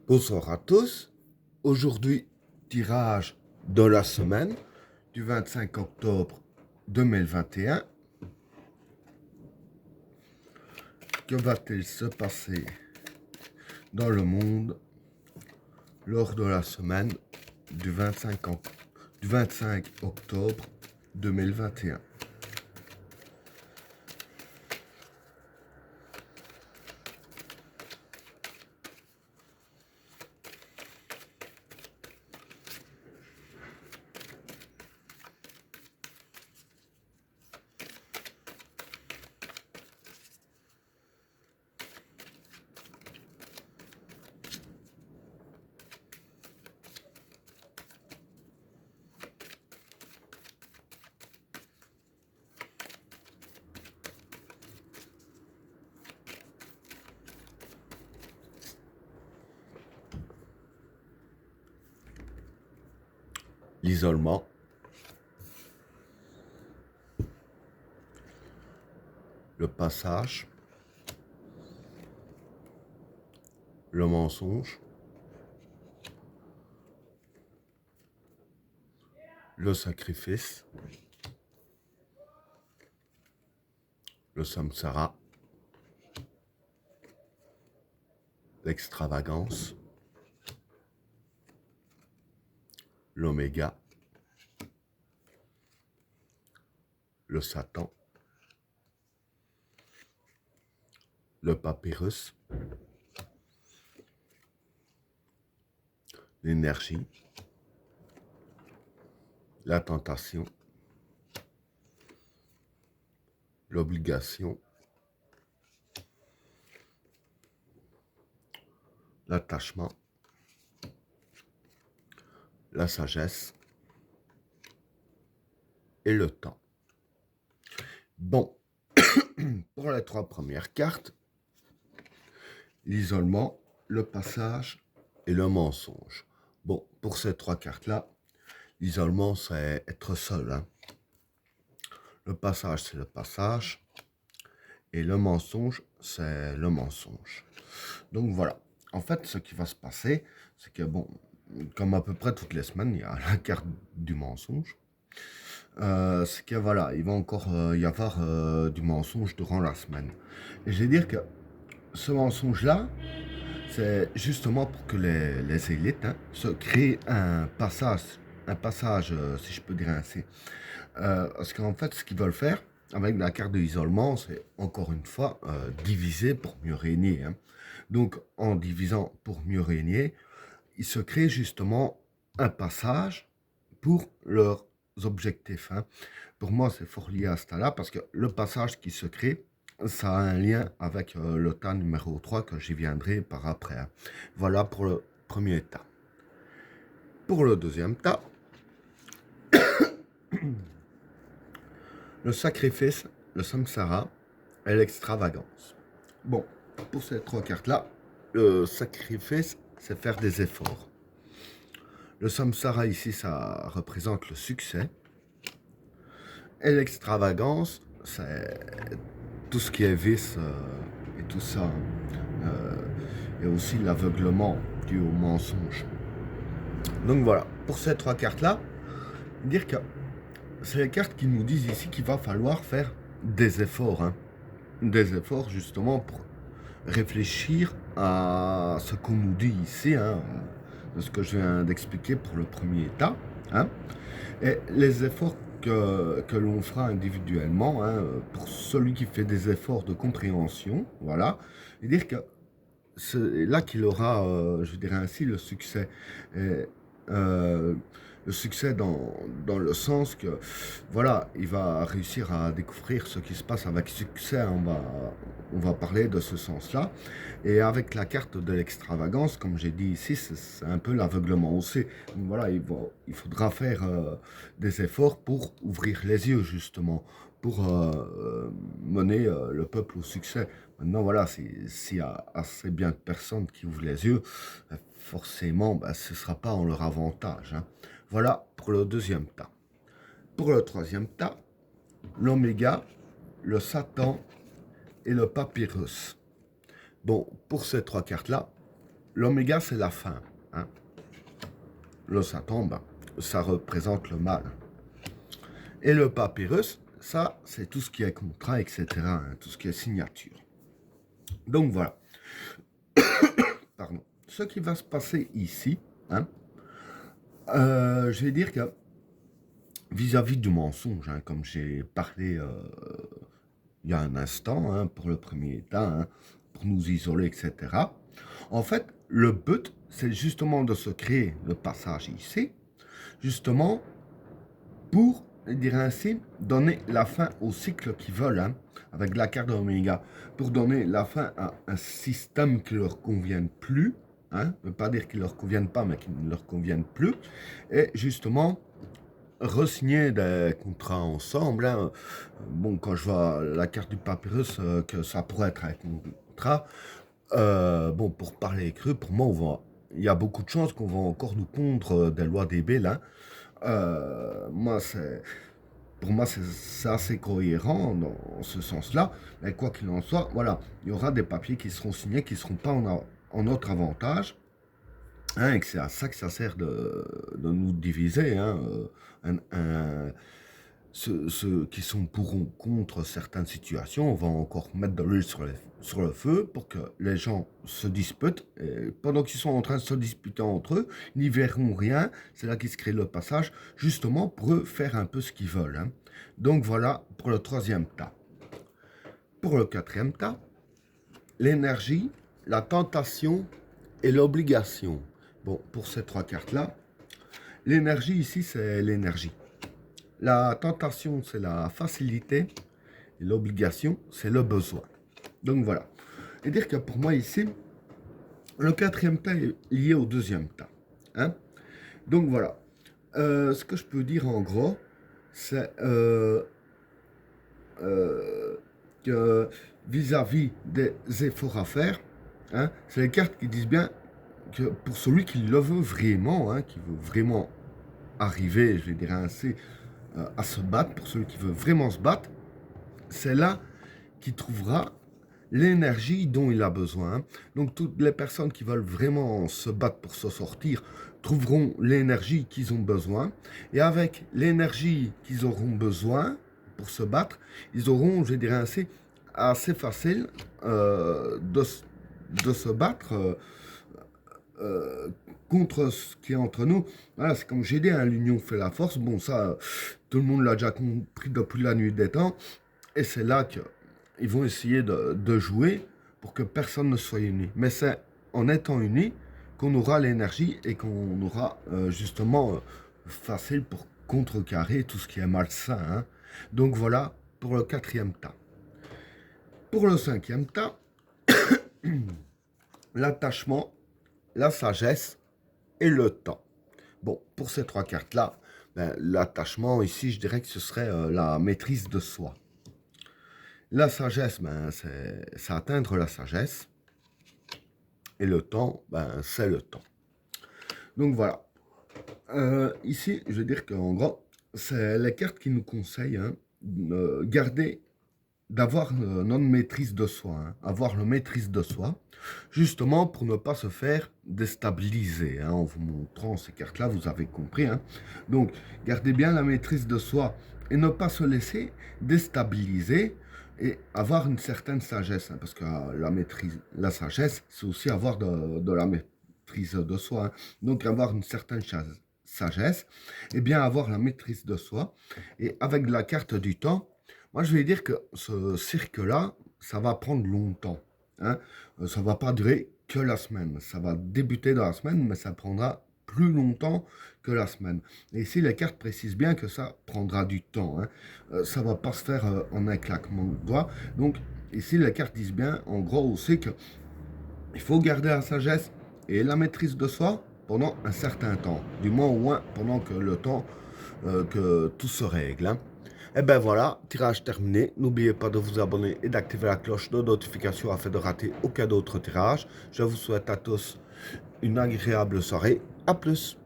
Bonsoir à tous. Aujourd'hui, tirage de la semaine du 25 octobre 2021. Que va-t-il se passer dans le monde lors de la semaine du 25 octobre 2021? L'isolement, le passage, le mensonge, le sacrifice, le samsara, l'extravagance, l'oméga, le Satan, le papyrus, l'énergie, la tentation, l'obligation, l'attachement, la sagesse et le temps. Bon, pour les trois premières cartes, l'isolement, le passage et le mensonge. Bon, pour ces trois cartes-là, l'isolement, c'est être seul, hein. Le passage, c'est le passage. Et le mensonge, c'est le mensonge. Donc voilà. En fait, ce qui va se passer, c'est que, bon, comme à peu près toutes les semaines, il y a la carte du mensonge. C'est que voilà, il va encore y avoir du mensonge durant la semaine. Et je vais dire que ce mensonge-là, c'est justement pour que les élites se créent un passage, si je peux dire ainsi. Parce qu'en fait, ce qu'ils veulent faire avec la carte de l'isolement, c'est encore une fois diviser pour mieux régner, hein. Donc, en divisant pour mieux régner, ils se créent justement un passage pour leurs objectifs, hein. Pour moi, c'est fort lié à ce là parce que le passage qui se crée, ça a un lien avec le tas numéro 3 que j'y viendrai par après, hein. Voilà pour le premier tas. Pour le deuxième tas, le sacrifice, le samsara et l'extravagance. Bon, pour ces trois cartes-là, le sacrifice, c'est faire des efforts. Le samsara ici, ça représente le succès. Et l'extravagance, c'est tout ce qui est vice et tout ça. Et aussi l'aveuglement dû au mensonge. Donc voilà, pour ces trois cartes-là, dire que c'est les cartes qui nous disent ici qu'il va falloir faire des efforts, hein. Des efforts justement pour réfléchir à ce qu'on nous dit ici, hein, de ce que je viens d'expliquer pour le premier état, hein, et les efforts que l'on fera individuellement, hein, pour celui qui fait des efforts de compréhension, voilà, et dire que c'est là qu'il aura, je dirais ainsi, le succès. Et, euh, le succès dans le sens que, voilà, il va réussir à découvrir ce qui se passe avec succès. On va parler de ce sens-là. Et avec la carte de l'extravagance, comme j'ai dit ici, c'est un peu l'aveuglement aussi. Donc voilà, il faudra faire des efforts pour ouvrir les yeux, justement, pour mener le peuple au succès. Maintenant, voilà, s'il y a assez bien de personnes qui ouvrent les yeux, forcément, ce ne sera pas en leur avantage, hein. Voilà pour le deuxième tas. Pour le troisième tas, l'oméga, le Satan et le papyrus. Bon, pour ces trois cartes-là, l'oméga, c'est la fin. Hein. Le Satan, ben, ça représente le mal. Et le papyrus, ça, c'est tout ce qui est contrat, etc. Hein, tout ce qui est signature. Donc voilà. Pardon. Ce qui va se passer ici, hein, je vais dire que vis-à-vis du mensonge, hein, comme j'ai parlé il y a un instant, hein, pour le premier état, hein, pour nous isoler, etc. En fait, le but, c'est justement de se créer le passage ici, justement pour, dire ainsi, donner la fin au cycle qu'ils veulent, hein, avec la carte d'Oméga, pour donner la fin à un système qui ne leur convienne plus, hein, ne veut pas dire qu'il ne leur convienne pas, mais qui ne leur convienne plus, et justement re-signer des contrats ensemble. Hein. Bon, quand je vois la carte du papyrus, que ça pourrait être un contrat, bon, pour parler cru, pour moi, il y a beaucoup de chances qu'on va encore nous pondre des lois des Bélins. Hein. Pour moi, c'est assez cohérent dans ce sens-là. Mais quoi qu'il en soit, voilà, il y aura des papiers qui seront signés, qui ne seront pas en notre avantage. Hein, et que c'est à ça que ça sert de nous diviser. Hein, ceux qui sont pour ou contre certaines situations, on va encore mettre de l'huile sur le feu pour que les gens se disputent. Et pendant qu'ils sont en train de se disputer entre eux, ils n'y verront rien. C'est là qu'ils se crée le passage, justement pour eux faire un peu ce qu'ils veulent. Hein. Donc voilà pour le troisième tas. Pour le quatrième tas, l'énergie, la tentation et l'obligation. Bon, pour ces trois cartes-là, l'énergie ici, c'est l'énergie. La tentation, c'est la facilité. Et l'obligation, c'est le besoin. Donc voilà. Et dire que pour moi ici, le quatrième tas est lié au deuxième tas. Hein. Donc voilà. Ce que je peux dire en gros, c'est que vis-à-vis des efforts à faire, hein, c'est les cartes qui disent bien que pour celui qui le veut vraiment, hein, qui veut vraiment arriver, je vais dire ainsi, à se battre, pour celui qui veut vraiment se battre, c'est là qu'il trouvera l'énergie dont il a besoin. Donc toutes les personnes qui veulent vraiment se battre pour se sortir trouveront l'énergie qu'ils ont besoin. Et avec l'énergie qu'ils auront besoin pour se battre, ils auront, je dirais ainsi, assez facile de se battre contre ce qui est entre nous. Voilà, c'est comme j'ai dit, hein, l'union fait la force. Bon, ça, tout le monde l'a déjà compris depuis la nuit des temps. Et c'est là qu'ils vont essayer de jouer pour que personne ne soit uni. Mais c'est en étant unis qu'on aura l'énergie et qu'on aura justement facile pour contrecarrer tout ce qui est malsain. Hein. Donc voilà pour le quatrième tas. Pour le cinquième tas, l'attachement, la sagesse et le temps. Bon, pour ces trois cartes-là, ben, l'attachement ici, je dirais que ce serait la maîtrise de soi. La sagesse, ben, c'est atteindre la sagesse. Et le temps, ben, c'est le temps. Donc voilà. Ici, je veux dire qu'en gros, c'est les cartes qui nous conseillent hein, de garder, d'avoir notre maîtrise de soi, hein, avoir le maîtrise de soi, justement pour ne pas se faire déstabiliser. Hein, en vous montrant ces cartes-là, vous avez compris. Hein. Donc, gardez bien la maîtrise de soi et ne pas se laisser déstabiliser et avoir une certaine sagesse. Hein, parce que la maîtrise, la sagesse, c'est aussi avoir de la maîtrise de soi. Hein. Donc, avoir une certaine sagesse et bien avoir la maîtrise de soi. Et avec la carte du temps, moi, je vais dire que ce cirque-là, ça va prendre longtemps. Hein. Ça ne va pas durer que la semaine. Ça va débuter dans la semaine, mais ça prendra plus longtemps que la semaine. Et ici, les cartes précisent bien que ça prendra du temps. Hein. Ça ne va pas se faire en un claquement de doigts. Donc, ici, les cartes disent bien, en gros aussi, qu'il faut garder la sagesse et la maîtrise de soi pendant un certain temps. Du moins, au moins, pendant que le temps, que tout se règle. Hein. Et ben voilà, tirage terminé. N'oubliez pas de vous abonner et d'activer la cloche de notification afin de rater aucun autre tirage. Je vous souhaite à tous une agréable soirée. A plus.